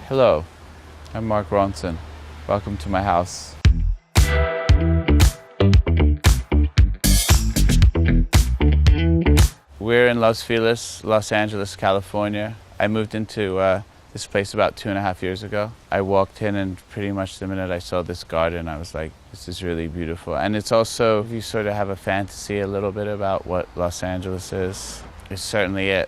Hello, I'm Mark Ronson. Welcome to my house. We're in Los Feliz, Los Angeles, California. I moved into this place about 2.5 years ago. I walked in and pretty much the minute I saw this garden, I was like, this is really beautiful. And it's also, if you sort of have a fantasy a little bit about what Los Angeles is, it's certainly it.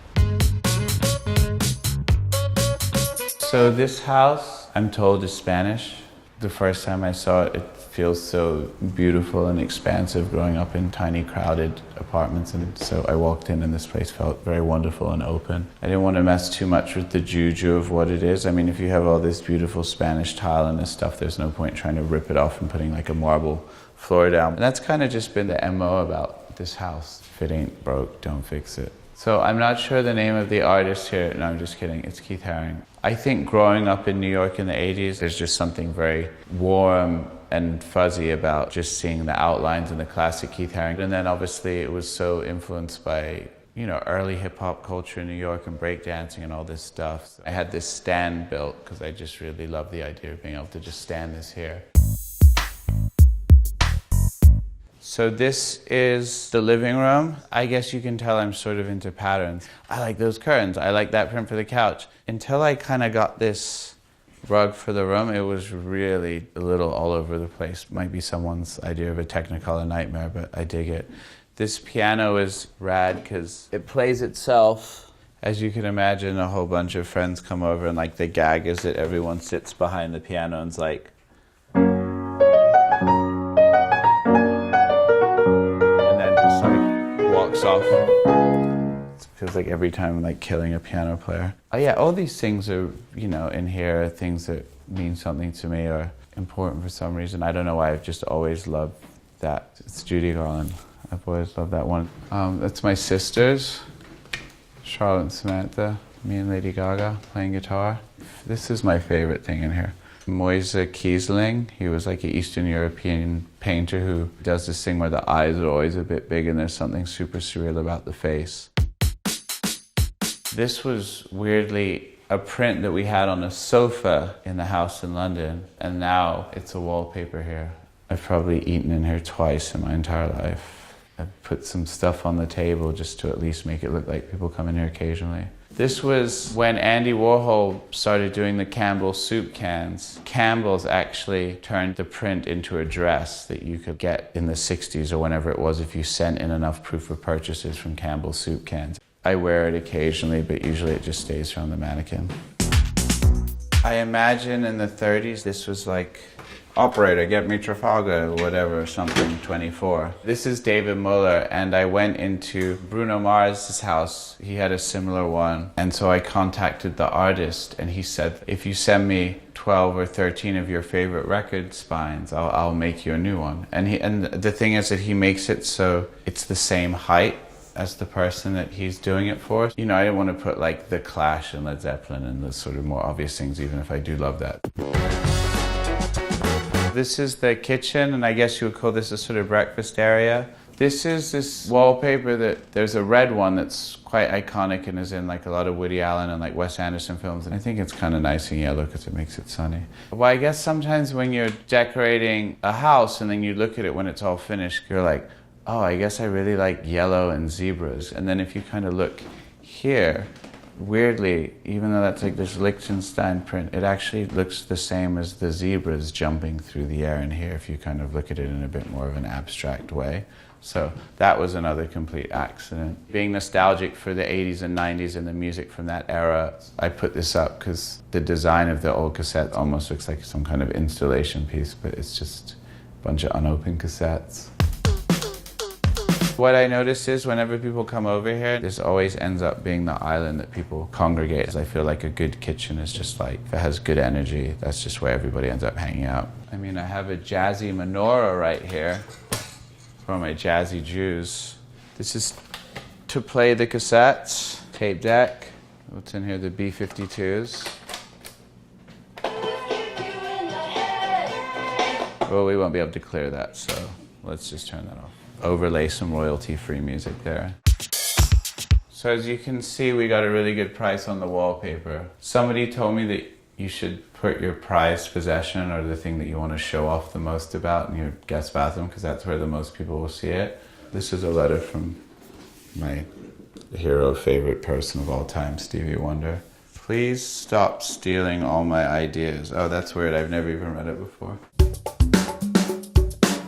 So this house, I'm told, is Spanish. The first time I saw it, it feels so beautiful and expansive growing up in tiny, crowded apartments. And so I walked in and this place felt very wonderful and open. I didn't want to mess too much with the juju of what it is. I mean, if you have all this beautiful Spanish tile and this stuff, there's no point trying to rip it off and putting like a marble floor down. And that's kind of just been the MO about this house. If it ain't broke, don't fix it. So I'm not sure the name of the artist here. No, I'm just kidding. It's Keith Haring. I think growing up in New York in the 80s, there's just something very warm and fuzzy about just seeing the outlines in the classic Keith Haring. And then obviously it was so influenced by, you know, early hip hop culture in New York and breakdancing and all this stuff. So I had this stand built because I just really love the idea of being able to just stand this here. So this is the living room. I guess you can tell I'm sort of into patterns. I like those curtains. I like that print for the couch. Until I kind of got this rug for the room, it was really a little all over the place. Might be someone's idea of a Technicolor nightmare, but I dig it. This piano is rad because it plays itself. As you can imagine, a whole bunch of friends come over and like the gag is that everyone sits behind the piano and's like, walks off. It feels like every time I'm like killing a piano player. Oh yeah, all these things are, you know, in here are things that mean something to me or important for some reason. I don't know why, I've just always loved that. It's Judy Garland. I've always loved that one. That's my sisters, Charlotte and Samantha, me and Lady Gaga playing guitar. This is my favorite thing in here. Moise Kiesling, he was like an Eastern European painter who does this thing where the eyes are always a bit big and there's something super surreal about the face. This was weirdly a print that we had on a sofa in the house in London, and now it's a wallpaper here. I've probably eaten in here twice in my entire life. I've put some stuff on the table just to at least make it look like people come in here occasionally. This was when Andy Warhol started doing the Campbell's soup cans. Campbell's actually turned the print into a dress that you could get in the 60s or whenever it was if you sent in enough proof of purchases from Campbell's soup cans. I wear it occasionally, but usually it just stays from the mannequin. I imagine in the 30s this was like, operator, get me Trafalgar, or whatever, something, 24. This is David Muller, and I went into Bruno Mars' house. He had a similar one. And so I contacted the artist, and he said, if you send me 12 or 13 of your favorite record spines, I'll make you a new one. And the thing is that he makes it so it's the same height as the person that he's doing it for. You know, I didn't want to put like The Clash and Led Zeppelin and the sort of more obvious things, even if I do love that. This is the kitchen, and I guess you would call this a sort of breakfast area. This is this wallpaper that there's a red one that's quite iconic and is in like a lot of Woody Allen and like Wes Anderson films. And I think it's kind of nice and yellow because it makes it sunny. Well, I guess sometimes when you're decorating a house and then you look at it when it's all finished, you're like, oh, I guess I really like yellow and zebras. And then if you kind of look here, weirdly, even though that's like this Liechtenstein print, it actually looks the same as the zebras jumping through the air in here if you kind of look at it in a bit more of an abstract way. So that was another complete accident. Being nostalgic for the 80s and 90s and the music from that era, I put this up because the design of the old cassette almost looks like some kind of installation piece, but it's just a bunch of unopened cassettes. What I notice is whenever people come over here, this always ends up being the island that people congregate. I feel like a good kitchen is just like, if it has good energy, that's just where everybody ends up hanging out. I mean, I have a jazzy menorah right here for my jazzy Jews. This is to play the cassettes, tape deck. What's in here? The B-52s. Well, we won't be able to clear that, so let's just turn that off. Overlay some royalty-free music there. So as you can see, we got a really good price on the wallpaper. Somebody told me that you should put your prized possession or the thing that you want to show off the most about in your guest bathroom, because that's where the most people will see it. This is a letter from my hero, favorite person of all time, Stevie Wonder. Please stop stealing all my ideas. Oh, that's weird. I've never even read it before.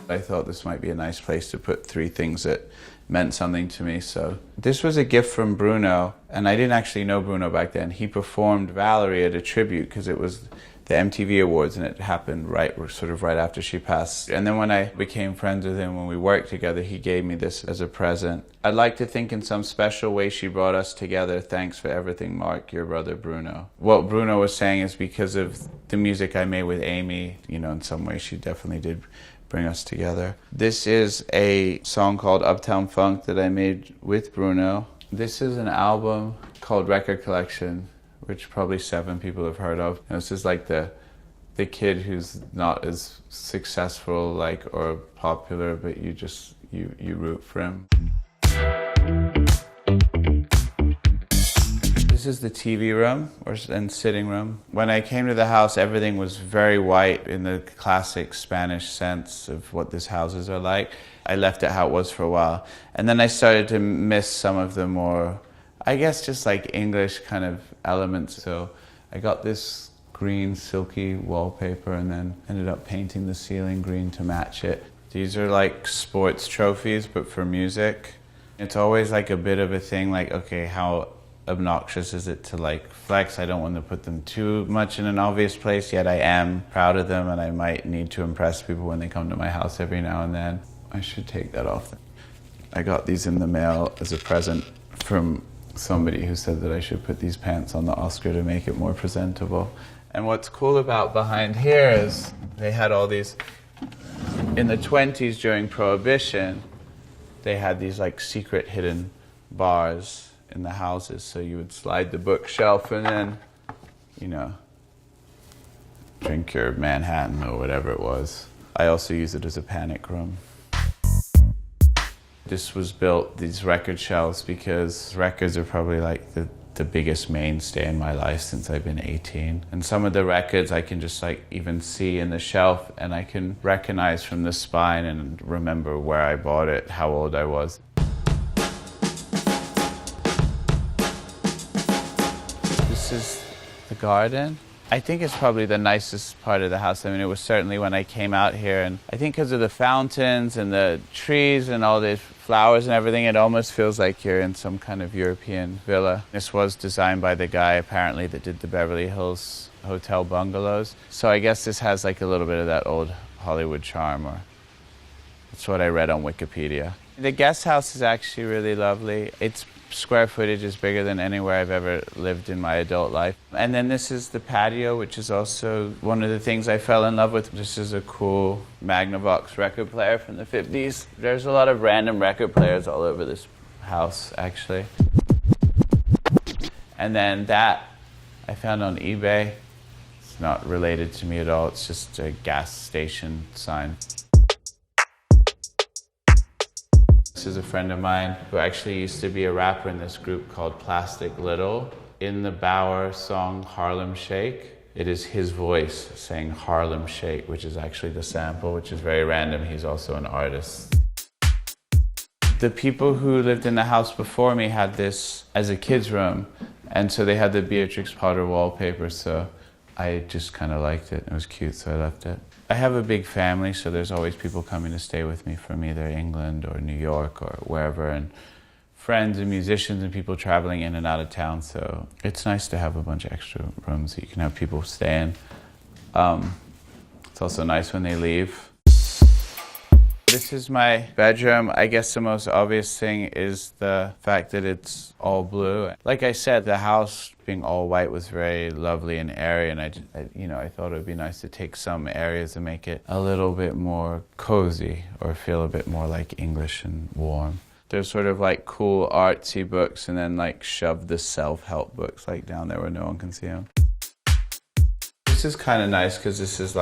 I thought this might be a nice place to put 3 things that meant something to me. So this was a gift from Bruno, and I didn't actually know Bruno back then. He performed Valerie at a tribute because it was the MTV Awards, and it happened right after she passed. And then when I became friends with him, when we worked together, he gave me this as a present. I'd like to think in some special way she brought us together. Thanks for everything, Mark, your brother Bruno. What Bruno was saying is because of the music I made with Amy, in some way she definitely did bring us together. This is a song called Uptown Funk that I made with Bruno. This is an album called Record Collection, which probably 7 people have heard of. And this is like the kid who's not as successful or popular, but you root for him. This is the TV room and sitting room. When I came to the house, everything was very white in the classic Spanish sense of what these houses are like. I left it how it was for a while. And then I started to miss some of the more, I guess, just English kind of elements. So I got this green silky wallpaper and then ended up painting the ceiling green to match it. These are sports trophies, but for music. It's always a bit of a thing, okay, how obnoxious is it to flex? I don't want to put them too much in an obvious place, yet I am proud of them, and I might need to impress people when they come to my house every now and then. I should take that off. I got these in the mail as a present from somebody who said that I should put these pants on the Oscar to make it more presentable. And what's cool about behind here is they had all these, in the 20s during Prohibition, they had these secret hidden bars in the houses, so you would slide the bookshelf and then, drink your Manhattan or whatever it was. I also use it as a panic room. This was built, these record shelves, because records are probably the biggest mainstay in my life since I've been 18. And some of the records I can just even see in the shelf, and I can recognize from the spine and remember where I bought it, how old I was. This is the garden. I think it's probably the nicest part of the house. I mean, it was certainly when I came out here, and I think because of the fountains and the trees and all the flowers and everything, it almost feels like you're in some kind of European villa. This was designed by the guy, apparently, that did the Beverly Hills Hotel bungalows. So I guess this has a little bit of that old Hollywood charm, or that's what I read on Wikipedia. The guest house is actually really lovely. Its square footage is bigger than anywhere I've ever lived in my adult life. And then this is the patio, which is also one of the things I fell in love with. This is a cool Magnavox record player from the 50s. There's a lot of random record players all over this house, actually. And then that I found on eBay. It's not related to me at all. It's just a gas station sign. This is a friend of mine who actually used to be a rapper in this group called Plastic Little. In the Bauer song Harlem Shake, it is his voice saying Harlem Shake, which is actually the sample, which is very random. He's also an artist. The people who lived in the house before me had this as a kid's room, and so they had the Beatrix Potter wallpaper, so I just kind of liked it. It was cute, so I left it. I have a big family, so there's always people coming to stay with me from either England or New York or wherever, and friends and musicians and people traveling in and out of town, so it's nice to have a bunch of extra rooms that you can have people stay in. It's also nice when they leave. This is my bedroom. I guess the most obvious thing is the fact that it's all blue. Like I said, the house being all white was very lovely and airy, and I thought it would be nice to take some areas and make it a little bit more cozy or feel a bit more English and warm. There's sort of cool artsy books, and then shove the self-help books down there where no one can see them. This is kind of nice because this is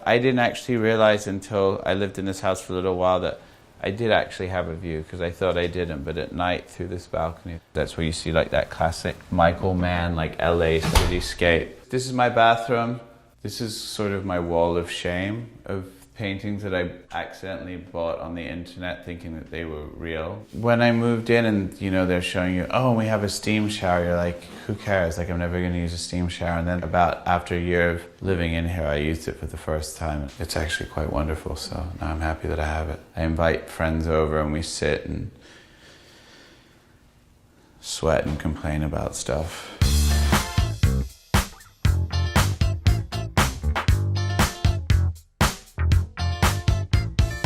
I didn't actually realize until I lived in this house for a little while that I did actually have a view because I thought I didn't, but at night through this balcony, that's where you see like that classic Michael Mann, like LA cityscape. This is my bathroom. This is sort of my wall of shame of paintings that I accidentally bought on the internet thinking that they were real. When I moved in and, you know, they're showing you, oh, we have a steam shower, you're like, who cares? Like, I'm never going to use a steam shower. And then after a year of living in here, I used it for the first time. It's actually quite wonderful, so now I'm happy that I have it. I invite friends over and we sit and sweat and complain about stuff.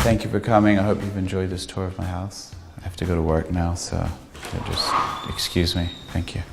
Thank you for coming. I hope you've enjoyed this tour of my house. I have to go to work now, so just excuse me. Thank you.